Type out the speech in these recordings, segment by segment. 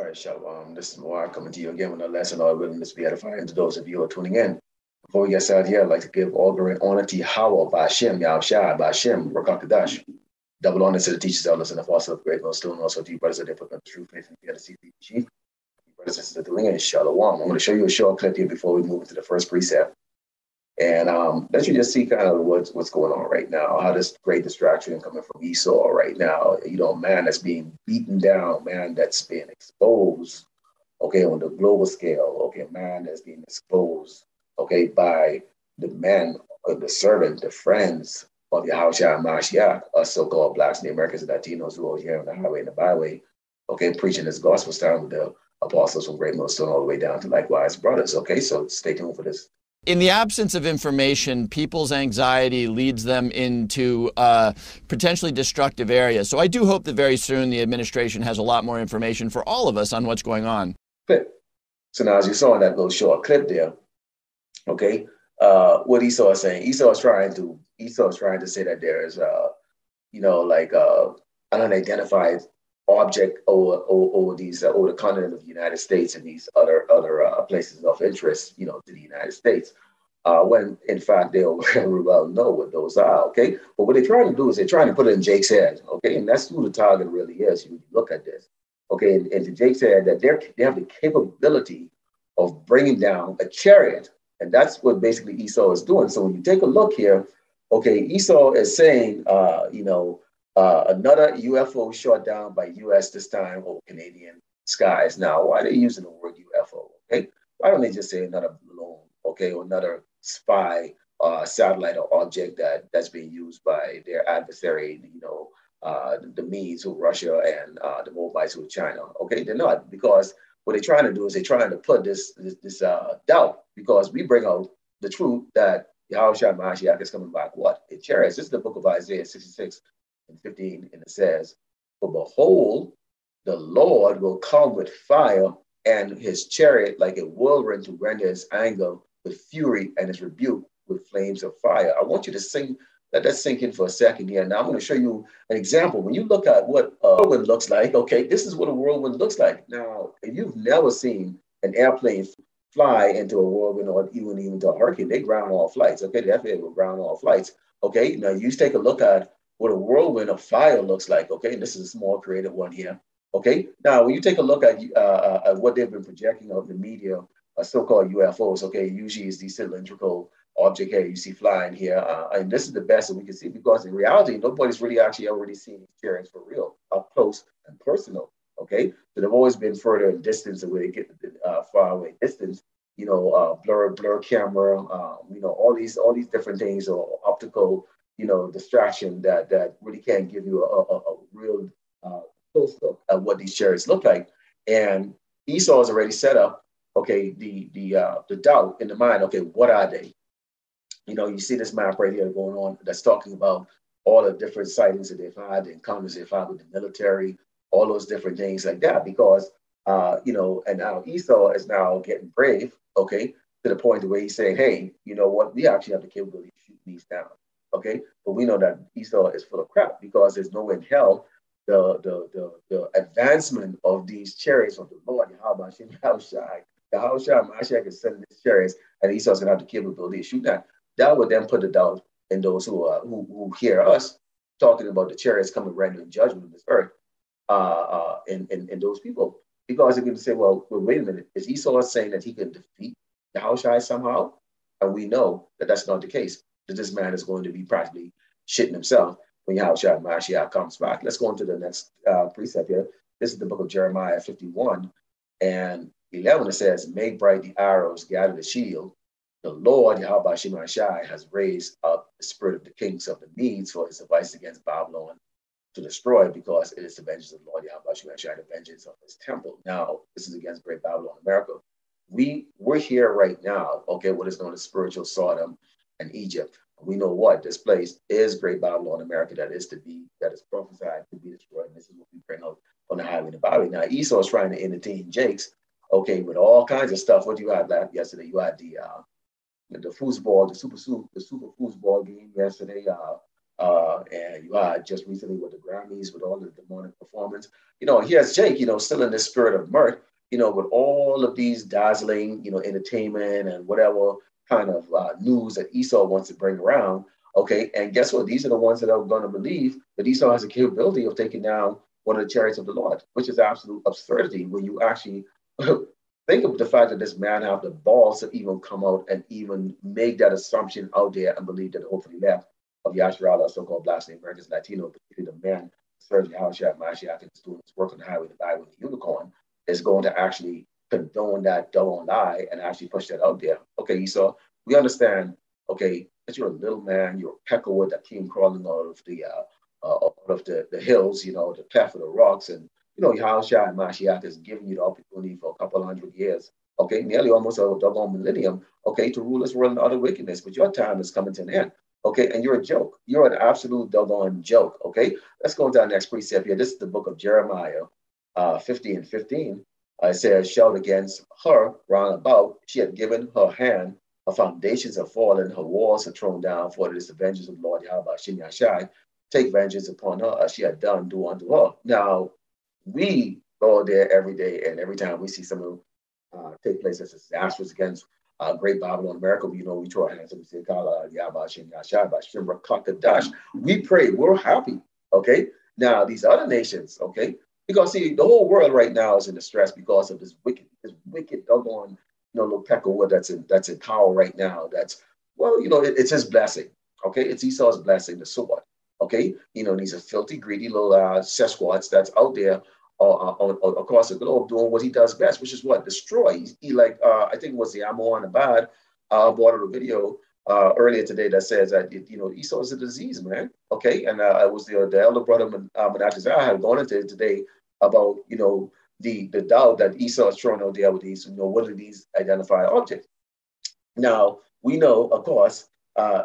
All right, Shalom. This is Moa coming to you again with a lesson on willingness to be edifying to those of you who are tuning in. Before we get started here, I'd like to give all glory and honor to Yahweh, Ba'ashem, Yahushua, Ba'ashem, Rakakadash. Double honor to the teachers, elders, and the apostles of great millstone, and also to you brothers that put the true faith and fear to see the chief. Brothers and sisters doing it, Shalom. I'm going to show you a short clip here before we move into the first precept. And let you just see kind of what's going on right now, how this great distraction coming from Esau right now. You know, man that's being beaten down, man that's being exposed, okay, on the global scale, okay, man that's being exposed, okay, by the men, the servant, the friends of Yahushua and Mashiach, us so-called blacks and the Americans and Latinos who are here on the highway and the byway, okay, preaching this gospel starting with the apostles from Great Millstone all the way down to likewise brothers, okay? So stay tuned for this. In the absence of information, people's anxiety leads them into potentially destructive areas. So I do hope that very soon the administration has a lot more information for all of us on what's going on. So now, as you saw in that little short clip there, okay, what Esau is saying, Esau is trying to say that there is, like an unidentified object over the continent of the United States and these other places of interest, to the United States, when in fact they very well know what those are, okay? But what they're trying to do is they're trying to put it in Jake's head, okay? And that's who the target really is. You look at this, okay? And to Jake's head that they have the capability of bringing down a chariot, and that's what basically Esau is doing. So when you take a look here, okay, Esau is saying, another UFO shot down by U.S. this time over Canadian skies. Now, why are they using the word UFO? Okay, why don't they just say another balloon? Okay, or another spy satellite or object that's being used by their adversary? The Medes who Russia and the Moabites who China. Okay, they're not, because what they're trying to do is they're trying to put this doubt, because we bring out the truth that Yahushua Mashiach is coming back. What? In chariots. This is the book of Isaiah 66. 15, and it says, "For behold, the Lord will come with fire, and his chariot like a whirlwind to render his anger with fury, and his rebuke with flames of fire." I want you to let that sink in for a second here. Now I'm going to show you an example. When you look at what a whirlwind looks like, okay, this is what a whirlwind looks like. Now, if you've never seen an airplane fly into a whirlwind or even into a hurricane, they ground all flights, okay? The FAA will ground all flights, okay? Now you take a look at what a whirlwind of fire looks like, okay? And this is a small creative one here, okay? Now, when you take a look at what they've been projecting of the media, so-called UFOs, okay, usually is these cylindrical object here you see flying here, and this is the best that we can see, because in reality, nobody's really actually already seen these chariots for real, up close and personal, okay? So they've always been further in distance away, get far away distance, blur camera, all these different things, or optical, distraction that really can't give you a real close look at what these chariots look like. And Esau has already set up, okay, the doubt in the mind, okay, what are they? You see this map right here going on that's talking about all the different sightings that they've had, the encounters they've had with the military, all those different things like that, because, and now Esau is now getting brave, okay, to the point where he's saying, hey, you know what, we actually have the capability of shooting these down. Okay, but we know that Esau is full of crap, because there's no way in hell the advancement of these chariots of the Lord, Yahushua Mashiach is sending these chariots, and Esau's gonna have the capability to shoot that. That would then put the doubt in those who hear us talking about the chariots coming rendering judgment on this earth, in those people, because they're going to say, well, wait a minute, is Esau saying that he can defeat Yahushua somehow? And we know that that's not the case. That this man is going to be practically shitting himself when Yahushua Mashiach comes back. Let's go into the next precept here. This is the book of Jeremiah 51 and 11. It says, "Make bright the arrows, gather the shield. The Lord, Yahweh Shemashai, has raised up the spirit of the kings of the Medes for his device against Babylon to destroy, because it is the vengeance of the Lord, Yahweh Shemashai, the vengeance of his temple." Now, this is against great Babylon, America. We're here right now, okay, what is known as spiritual Sodom and Egypt. We know what this place is, great Babylon, America, that is prophesied to be destroyed. And this is what we bring out on the highway and the byway. Now, Esau is trying to entertain Jakes, okay, with all kinds of stuff. What you had yesterday? You had the foosball, the super foosball game yesterday. And you had just recently with the Grammys, with all the demonic performance. Here's Jake, still in the spirit of mirth, with all of these dazzling, entertainment and whatever kind of news that Esau wants to bring around. Okay, and guess what? These are the ones that are going to believe that Esau has the capability of taking down one of the chariots of the Lord, which is absolute absurdity when you actually think of the fact that this man have the balls to even come out and even make that assumption out there and believe that hopefully left of Yasharala, so-called Black Americans, Latino, particularly the man serves Yahushua Mashiach and is doing his work on the highway, the Bible, the unicorn, is going to actually condone that double lie and actually push that out there. Okay, Esau, we understand, okay, that you're a little man, you're a peckerwood that came crawling out of the hills, the path of the rocks, and Yahushua and Mashiach is giving you the opportunity for a couple hundred years, okay, nearly almost a doggone millennium, okay, to rule this world and other wickedness, but your time is coming to an end. Okay, and you're a joke. You're an absolute doggone joke. Okay, let's go into our next precept here. This is the book of Jeremiah 50 and 15. It says, shout against her round about. She had given her hand, her foundations have fallen, her walls are thrown down, for it is the vengeance of the Lord Yahweh Shin Yashai. Take vengeance upon her as she had done, do unto her. Now, we go there every day, and every time we see something take place as disastrous against Great Babylon America, we throw our hands up and say, we pray, we're happy. Okay. Now, these other nations, okay, because see, the whole world right now is in distress because of this wicked doggone, little peckerwood that's in power right now. That's, well, it's his blessing. Okay. It's Esau's blessing, the sword. Okay. These are filthy, greedy little Sasquatch that's out there across the globe doing what he does best, which is what? Destroy. He I think it was the Amo on the Bad brought out a video earlier today that says that, Esau is a disease, man. Okay. And it was the elder brother, Menachezar, had gone into it today about, the doubt that Esau is throwing out there with these, what are these identified objects? Now, we know, of course,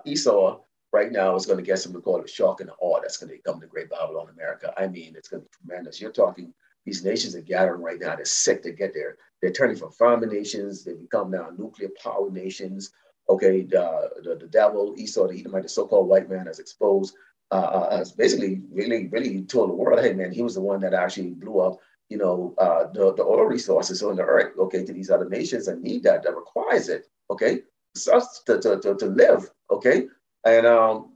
Esau right now is going to get something called a shock and awe that's going to come to Great Babylon America. I mean, it's going to be tremendous. You're talking, these nations are gathering right now. They're sick to get there. They're turning from farming nations. They become now nuclear power nations. Okay, the devil, Esau, the Edomite, the so-called white man, has exposed, has basically really told the world, hey, man, he was the one that actually blew up, the oil resources on the earth, okay, to these other nations that need that requires it, okay, to live, okay. And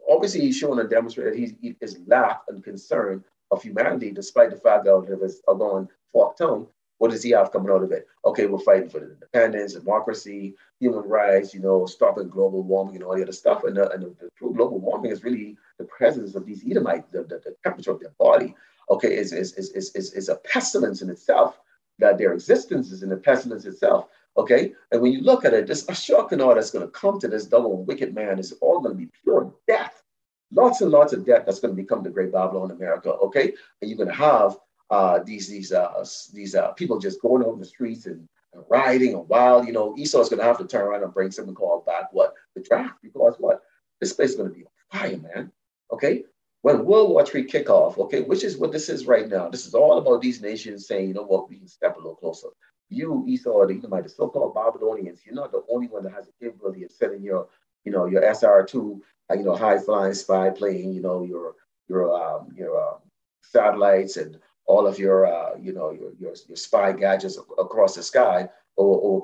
obviously, he's showing and demonstrated he is lack and concern of humanity, despite the fact that of his going forked tongue. What does he have coming out of it? Okay, we're fighting for the independence, democracy, human rights, stopping global warming and all the other stuff. And the true global warming is really the presence of these Edomites, the temperature of their body. Okay, is a pestilence in itself. That their existence is in the pestilence itself. Okay, and when you look at it, this shock and all that's going to come to this double wicked man is all going to be pure death, lots and lots of death that's going to become the Great Babylon America. Okay, and you're going to have these people just going over the streets and rioting and wild. Esau's going to have to turn around and bring something called back the draft, because what, this place is going to be on fire, man. Okay. When World War III kick off, okay, which is what this is right now. This is all about these nations saying, we can step a little closer. You, Esau, the so-called Babylonians, you're not the only one that has the capability of sending your SR-2, high-flying spy plane, your satellites and all of your spy gadgets across the sky or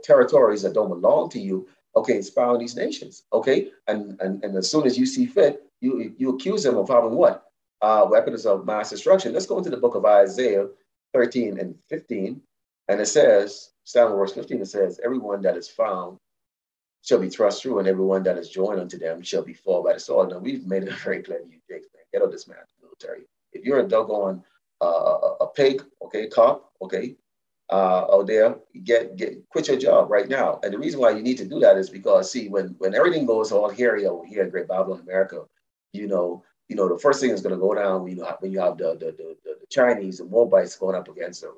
territories that don't belong to you. Okay, spy on these nations. Okay, and as soon as you see fit, you accuse them of having what? Weapons of mass destruction. Let's go into the book of Isaiah 13 and 15. And it says, starting verse 15, it says, everyone that is found shall be thrust through, and everyone that is joined unto them shall be fall by the sword. Now, we've made it very clear to you, Jakes, man, get out this man, military. If you're a doggone a pig, okay, cop, okay, out there, quit your job right now. And the reason why you need to do that is because, see, when everything goes all hairy over here in Great Babylon America, the first thing is going to go down when you have the Chinese, the Moabites going up against the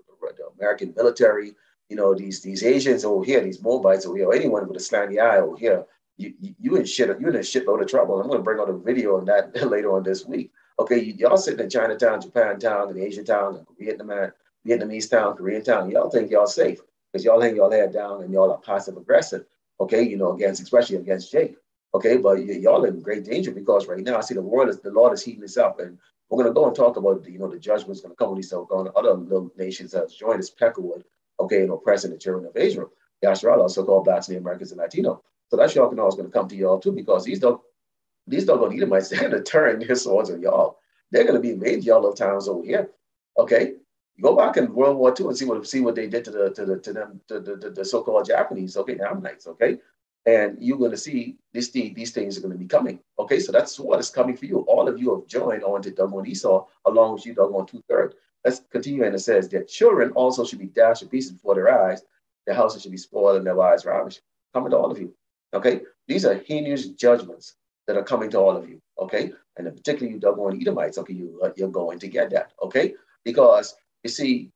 American military. These Asians over here, these Moabites over here, or anyone with a slanty eye over here, you're in a shitload of trouble. I'm going to bring out a video on that later on this week. Okay, y'all sitting in Chinatown, Japantown, and Asian town, and Vietnamese town, Korean town, y'all think y'all safe because y'all hang your head down and y'all are passive aggressive. Okay, especially against Jake. Okay, but y'all in great danger because right now I see the Lord is heating this up, and we're gonna go and talk about the judgment's gonna come when these other little nations that joined this peckerwood, okay, and oppressing the children of Israel. Yasharala, so-called blacks, Native Americans, and Latino. So that shock and awe is gonna come to y'all too because these doggone Edomites, they're gonna turn their swords on y'all. They're gonna be made y'all little towns over here. Okay, go back in World War II and see what they did to the so-called Japanese, okay, Ammonites, okay, and you're going to see these things are going to be coming, okay. So that's what is coming for you. All of you have joined on to Dagon Esau, along with you, Dagon 2/3. Let's continue, and it says their children also should be dashed to pieces before their eyes. Their houses should be spoiled and their wives ravished. Coming to all of you, okay. These are heinous judgments that are coming to all of you, okay, and particularly you Dagon Edomites, okay. You're going to get that, okay, because you see,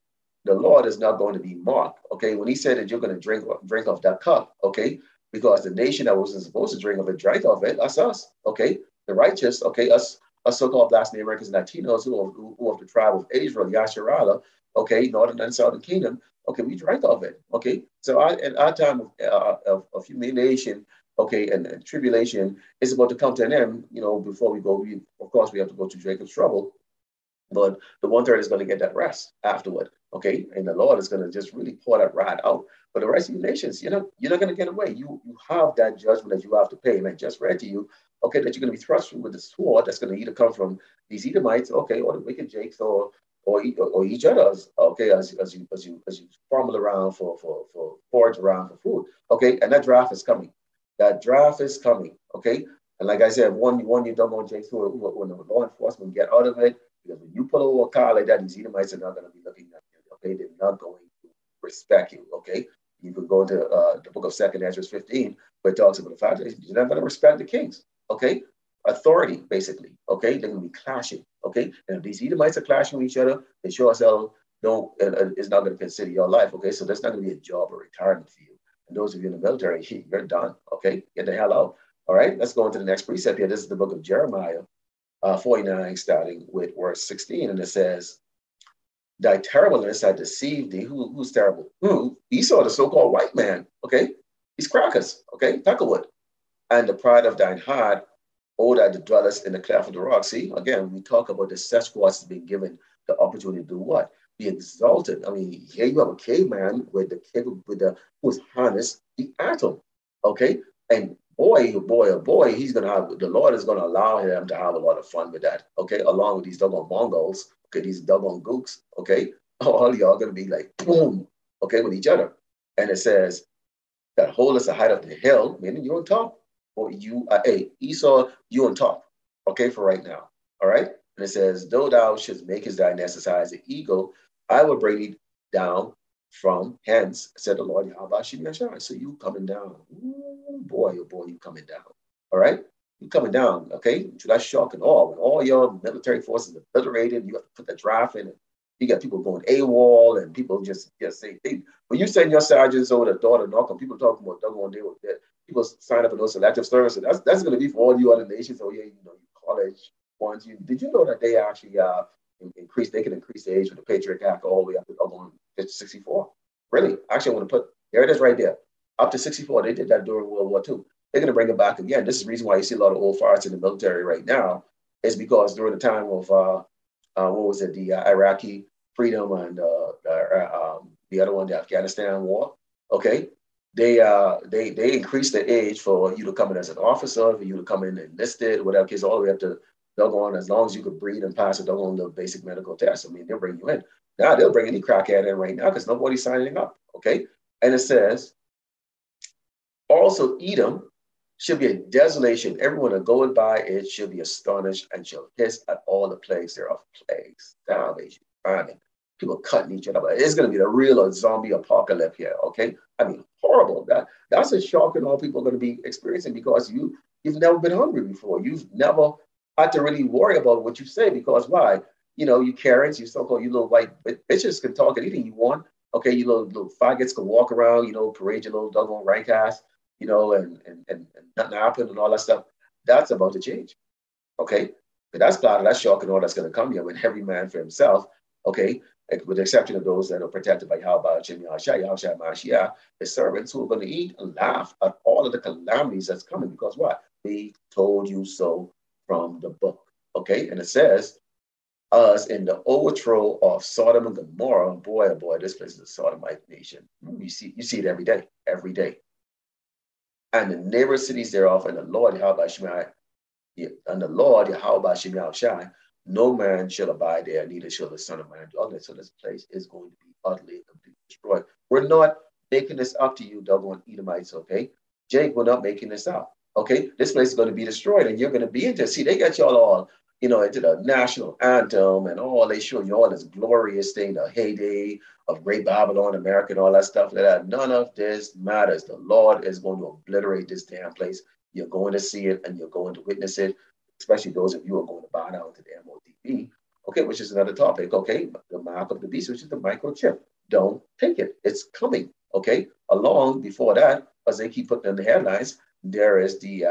the Lord is not going to be mocked. Okay, when He said that you're going to drink off that cup, okay, because the nation that wasn't supposed to drink of it drank of it. That's us, okay, the righteous, okay, us so-called Black Native Americans and Latinos who of the tribe of Israel, Yasharala, okay, northern and southern kingdom, okay, we drank of it, okay. So in our time of humiliation, okay, and tribulation is about to come to an end. Before we go, of course we have to go through Jacob's trouble. But the 1/3 is going to get that rest afterward, okay? And the Lord is going to just really pour that rod out. But the rest of you nations, you're not going to get away. You have that judgment that you have to pay. And I just read to you, okay, that you're going to be thrust through with the sword that's going to either come from these Edomites, okay, or the wicked Jakes, or each other, okay, as you fumble around for forage around for food, okay? And that draft is coming. That draft is coming, okay? And like I said, one you don't want Jakes when the law enforcement get out of it. Because when you put over a car like that, these Edomites are not going to be looking at you, okay? They're not going to respect you, okay? You can go to the book of 2nd Ezra 15, where it talks about the fact that you're not going to respect the kings, okay? Authority, basically, okay? They're going to be clashing, okay? And if these Edomites are clashing with each other, they sure as hell is not going to consider your life, okay? So that's not going to be a job or retirement for you. And those of you in the military, you're done, okay? Get the hell out, all right? Let's go into the next precept here. This is the book of Jeremiah. 49, starting with verse 16, and it says, thy terribleness had deceived thee. Who's terrible? Esau, the so-called white man, okay? He's crackers, okay? Peckerwood. And the pride of thine heart, O thou that dwellest in the cleft of the rock. See, again, we talk about the Sasquatch being given the opportunity to do what? Be exalted. I mean, here you have a caveman who was harnessed the atom, okay? And boy, oh boy, oh boy, the Lord is gonna allow him to have a lot of fun with that, okay? Along with these doggone Mongols, okay, these doggone gooks, okay? All y'all gonna be like, boom, okay, with each other. And it says, that holdeth the height of the hill, meaning you on top. Or Esau, you on top, okay, for right now, all right? And it says, though thou shouldst make his thy nest as high as the eagle, I will bring thee down from hence, said the Lord Yahweh. So you coming down. Ooh, boy, oh boy, you coming down. All right? You coming down, okay? That's shock and awe. When all your military forces are obliterated, you have to put the draft in. And you got people going AWOL, and people just say, hey, when you send your sergeants over the door to knock on, people talking about doggone deal with that. People sign up for those selective services. That's going to be for all you other nations. Oh yeah, college ones. Did you know that they actually they can increase the age of the Patriot Act all the way up to 64? Really? Actually, I want to put, there it is right there. Up to 64. They did that during World War II. They're going to bring it back again. This is the reason why you see a lot of old farts in the military right now, is because during the time of, what was it, the Iraqi freedom and the other one, the Afghanistan war, okay? They increased the age for you to come in as an officer, for you to come in enlisted, whatever case, all the way up to doggone, as long as you could breathe and pass a doggone the basic medical test. I mean, they'll bring you in. Now they'll bring any crackhead in right now because nobody's signing up, okay? And it says, also Edom should be a desolation. Everyone that goeth by it should be astonished and shall hiss at all the plagues thereof. Plagues, starvation, famine, people cutting each other. It's going to be the real zombie apocalypse here, okay? I mean, horrible. That's a shock and all people are going to be experiencing because you've never been hungry before. You've never had to really worry about what you say because why? You Karens, you so-called, you little white bitches can talk anything you want. Okay, you little faggots can walk around, parade your little doggone rank ass, and nothing happened and all that stuff. That's about to change. Okay? But that's shock and all that's going to come here with every man for himself. Okay? With the exception of those that are protected by Yahweh, Mashiach, his servants who are going to eat and laugh at all of the calamities that's coming. Because what? We told you so from the book. Okay, and it says, us in the overthrow of Sodom and Gomorrah. Boy, oh boy, this place is a Sodomite nation. You see it every day, every day. And the neighbor cities thereof, and the Lord Yahweh Shemai, and the Lord Yahweh Shemai Shai, no man shall abide there, neither shall the Son of Man dwell there. So this place is going to be utterly and completely destroyed. We're not making this up to you, doggone Edomites, okay? Jake, we're not making this up, okay? This place is going to be destroyed, and you're going to be into. See, they got y'all all, into the national anthem and all. They show you all this glorious thing, the heyday of Great Babylon, America, and all that stuff like that. None of this matters. The Lord is going to obliterate this damn place. You're going to see it, and you're going to witness it, especially those of you who are going to bow down to the MODB, okay, which is another topic, okay? The mark of the beast, which is the microchip. Don't take it. It's coming, okay? Along before that, as they keep putting in the headlines, there is the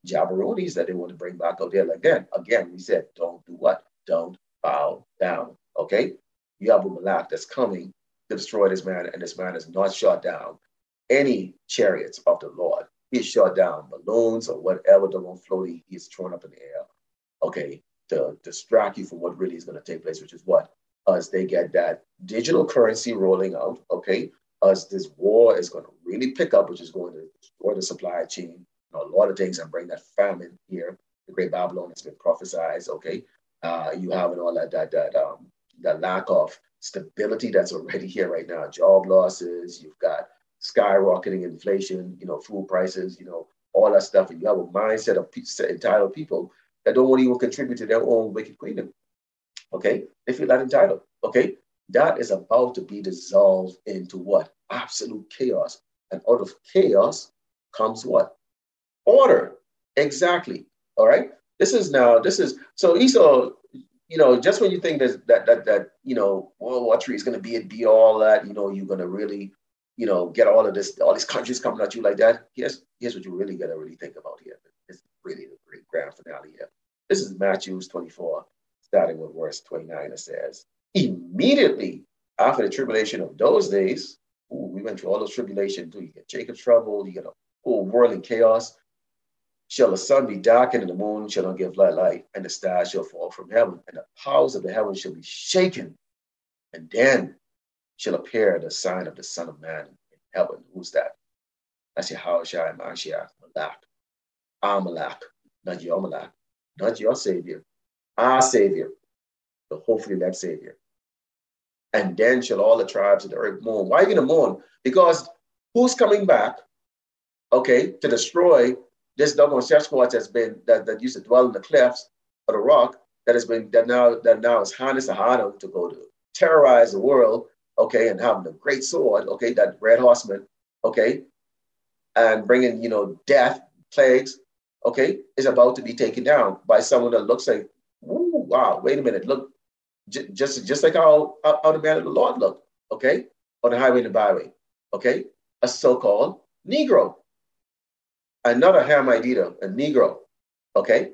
jabronis that they want to bring back out there. Again, we said, don't do what? Don't bow down, okay? You have a Malak that's coming to destroy this man, and this man has not shot down any chariots of the Lord. He shot down balloons or whatever the one floating he's thrown up in the air, okay, to distract you from what really is going to take place, which is what? As they get that digital currency rolling out, okay, as this war is going to really pick up, which is going to destroy the supply chain, a lot of things, and bring that famine here. The Great Babylon has been prophesied, okay. You have all that lack of stability that's already here right now. Job losses, you've got skyrocketing inflation, food prices, all that stuff. And you have a mindset of entitled people that don't want to even contribute to their own wicked kingdom. Okay? They feel that entitled. Okay? That is about to be dissolved into what? Absolute chaos. And out of chaos comes what? Order. Exactly. All right? So Esau, just when you think that World War III is going to be it, be all that, you're going to really, get all these countries coming at you like that. Here's what you really got to really think about here. It's really the great grand finale here. This is Matthew 24, starting with verse 29. It says, immediately after the tribulation of those days, we went through all those tribulations. You get Jacob's trouble, you get a whole world in chaos. Shall the sun be darkened and the moon shall not give light, and the stars shall fall from heaven, and the powers of the heavens shall be shaken. And then shall appear the sign of the Son of Man in heaven. Who's that? That's Yahweh Shai Mashiach, Malak. Our Malak, not your Malak, not your Savior, our Savior, the hopefully that Savior. And then shall all the tribes of the earth mourn. Why are you going to mourn? Because who's coming back, okay, to destroy this doggone Sasquatch that used to dwell in the cliffs of the rock, that now is harnessed Ahadam to go to terrorize the world, okay, and having a great sword, okay, that red horseman, okay, and bringing, death, plagues, okay, is about to be taken down by someone that looks like, ooh, wow, wait a minute, look, just like how the man of the Lord looked, okay, on the highway and the byway, okay, a so-called Negro, another Hamite eater, a Negro, okay,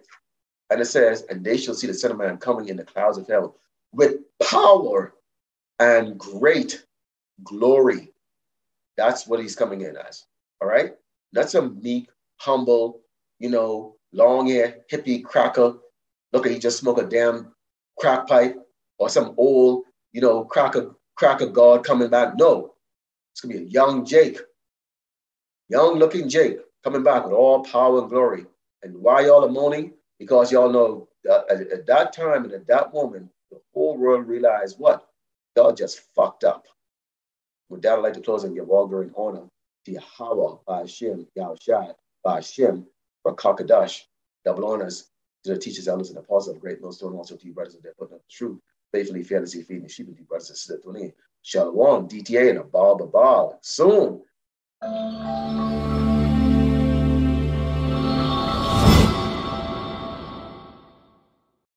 and it says, and they shall see the Son of Man coming in the clouds of heaven with power and great glory. That's what he's coming in as, all right? Not some meek, humble, long hair, hippie cracker. Look, he just smoked a damn crack pipe, or some old, cracker god coming back. No, it's going to be a young Jake, young-looking Jake coming back with all power and glory. And why y'all are moaning? Because y'all know that at that time and at that moment, the whole world realized what? Y'all just fucked up. With that, I'd like to close and give all glory and honor to Yahweh, by Hashem, Yahushai, by Hashem, for Kakadash, double honors to the teachers, elders, and apostles of great millstone, also to you brothers that putting up the truth, faithfully, fearlessly feeding the sheep of you brothers and sisters. Shalom, DTA, and a ball, soon.